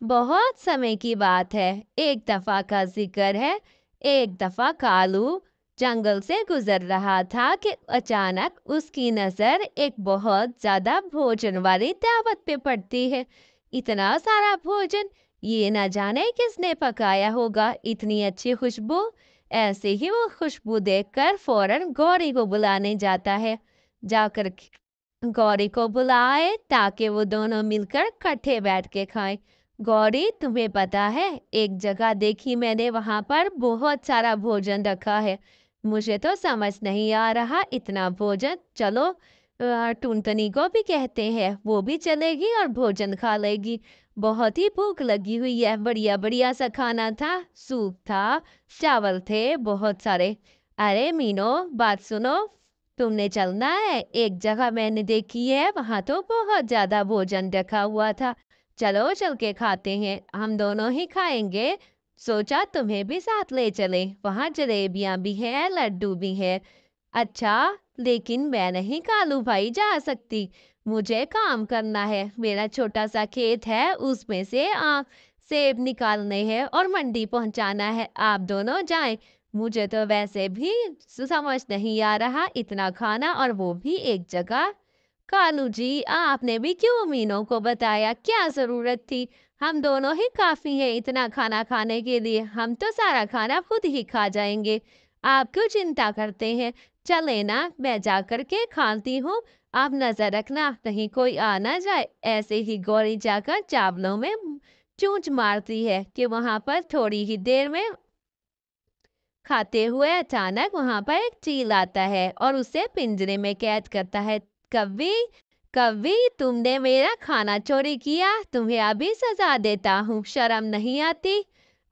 बहुत समय की बात है। एक दफा का जिक्र है। एक दफा कालू जंगल से गुजर रहा था कि अचानक उसकी नजर एक बहुत ज्यादा भोजन वाली दावत पे पड़ती है। इतना सारा भोजन, ये ना जाने किसने पकाया होगा, इतनी अच्छी खुशबू। ऐसे ही वो खुशबू देखकर फौरन गौरी को बुलाने जाता है। जाकर गौरी को बुलाए ताकि वो दोनों मिलकर इकट्ठे बैठ के खाएं। गौरी, तुम्हें पता है, एक जगह देखी मैंने, वहां पर बहुत सारा भोजन रखा है। मुझे तो समझ नहीं आ रहा इतना भोजन। चलो टुनटनी को भी कहते हैं, वो भी चलेगी और भोजन खा लेगी। बहुत ही भूख लगी हुई है। बढ़िया बढ़िया सा खाना था, सूप था, चावल थे बहुत सारे। अरे मीनो, बात सुनो। तुमने चलना है, एक जगह मैंने देखी है, वहां तो बहुत ज्यादा भोजन रखा हुआ था। चलो चल के खाते हैं, हम दोनों ही खाएंगे। सोचा तुम्हें भी साथ ले चले, वहां जलेबियां भी हैं, लड्डू भी हैं। अच्छा, लेकिन मैं नहीं कालू भाई जा सकती। मुझे काम करना है, मेरा छोटा सा खेत है, उसमें से सेब निकालने हैं और मंडी पहुंचाना है। आप दोनों जाएं। मुझे तो वैसे भी समझ नहीं आ रहा इतना खाना, और वो भी एक जगह। कालू जी, आपने भी क्यों मीनों को बताया, क्या जरूरत थी? हम दोनों ही काफी हैं इतना खाना खाने के लिए, हम तो सारा खाना खुद ही खा जाएंगे। आप क्यों चिंता करते हैं? चले ना, मैं जा कर के खाती हूँ। आप नजर रखना कहीं कोई आ ना जाए। ऐसे ही गौरी जाकर चावलों में चूंच मारती है कि वहां पर थोड़ी ही देर में खाते हुए अचानक वहां पर एक चील आता है और उसे पिंजरे में कैद करता है। कव्वी, कव्वी, तुमने मेरा खाना चोरी किया, तुम्हें अभी सजा देता हूँ, शर्म नहीं आती?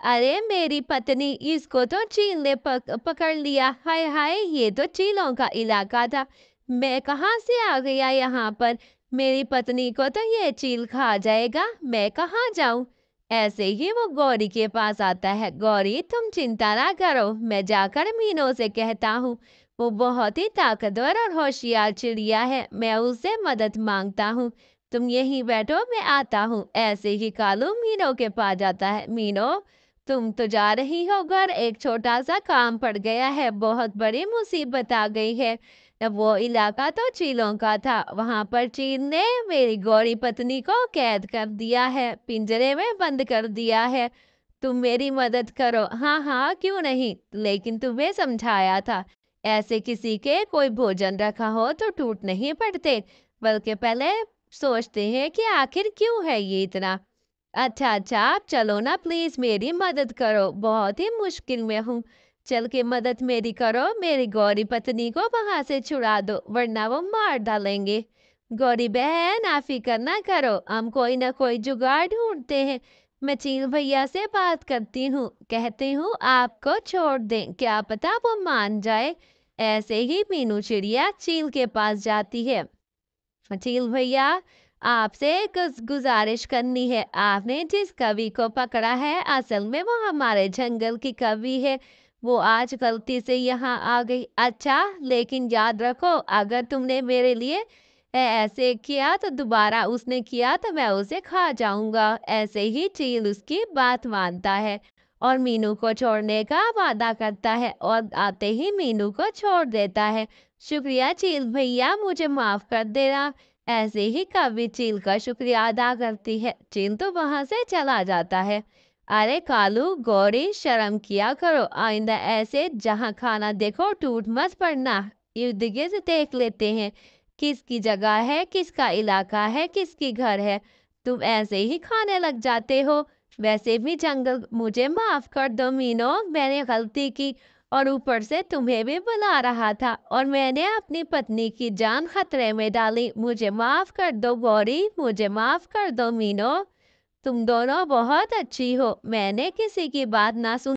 अरे मेरी पत्नी, इसको तो चील ने पकड़ लिया। हाय हाय, ये तो चीलों का इलाका था। मैं कहाँ से आ गया यहाँ पर? मेरी पत्नी को तो ये चील खा जाएगा, मैं कहाँ जाऊं? ऐसे ही वो गौरी के पास आता है। गौरी, तुम चिंता ना करो, मैं जाकर मीनू से कहता हूँ। वो बहुत ही ताकतवर और होशियार चिड़िया है, मैं उससे मदद मांगता हूँ। तुम यहीं बैठो, मैं आता हूँ। ऐसे ही कालू मीनू के पास जाता है। मीनू, तुम तो जा रही हो घर, एक छोटा सा काम पड़ गया है, बहुत बड़ी मुसीबत आ गई है। वो इलाका तो चीलों का था, वहां पर चील ने मेरी गौरी पत्नी को कैद कर दिया है, पिंजरे में बंद कर दिया है। तुम मेरी मदद करो। हाँ हाँ, क्यों नहीं, लेकिन तुम्हें समझाया था, ऐसे किसी के कोई भोजन रखा हो तो टूट नहीं पड़ते, बल्कि पहले सोचते हैं कि आखिर क्यों है ये इतना। अच्छा अच्छा, आप चलो ना, प्लीज मेरी मदद करो, बहुत ही मुश्किल में हूँ। चल के मदद मेरी करो, मेरी गौरी पत्नी को वहां से छुड़ा दो, वरना वो मार डालेंगे। गौरी बहन, आप फिक्र ना करो, हम कोई ना कोई जुगाड़ ढूंढते हैं। मैं चील भैया से बात करती हूँ, कहती हूँ आपको छोड़ दें, क्या पता वो मान जाए। ऐसे ही मीनू चिड़िया चील के पास जाती है। चील भैया, आपसे एक गुजारिश करनी है। आपने जिस कवि को पकड़ा है, असल में वो हमारे जंगल की कवि है। वो आज गलती से यहाँ आ गई। अच्छा, लेकिन याद रखो, अगर तुमने मेरे लिए ऐसे किया तो दोबारा उसने किया तो मैं उसे खा जाऊंगा। ऐसे ही चील उसकी बात मानता है और मीनू को छोड़ने का वादा करता है, और आते ही मीनू को छोड़ देता है। शुक्रिया चील भैया, मुझे माफ कर देना। ऐसे ही कवि चील का शुक्रिया अदा करती है। चील तो वहां से चला जाता है। अरे कालू, गौरी, शर्म किया करो, आइंदा ऐसे जहां खाना देखो टूट मत पड़ना। इर्द गिर्द देख लेते हैं किसकी जगह है, किसका इलाका है, किसकी घर है। तुम ऐसे ही खाने लग जाते हो। वैसे भी जंगल, मुझे माफ कर दो मीनो, मैंने गलती की, और ऊपर से तुम्हें भी बुला रहा था और मैंने अपनी पत्नी की जान खतरे में डाली। मुझे माफ कर दो गौरी, मुझे माफ कर दो मीनो। तुम दोनों बहुत अच्छी हो, मैंने किसी की बात ना सुन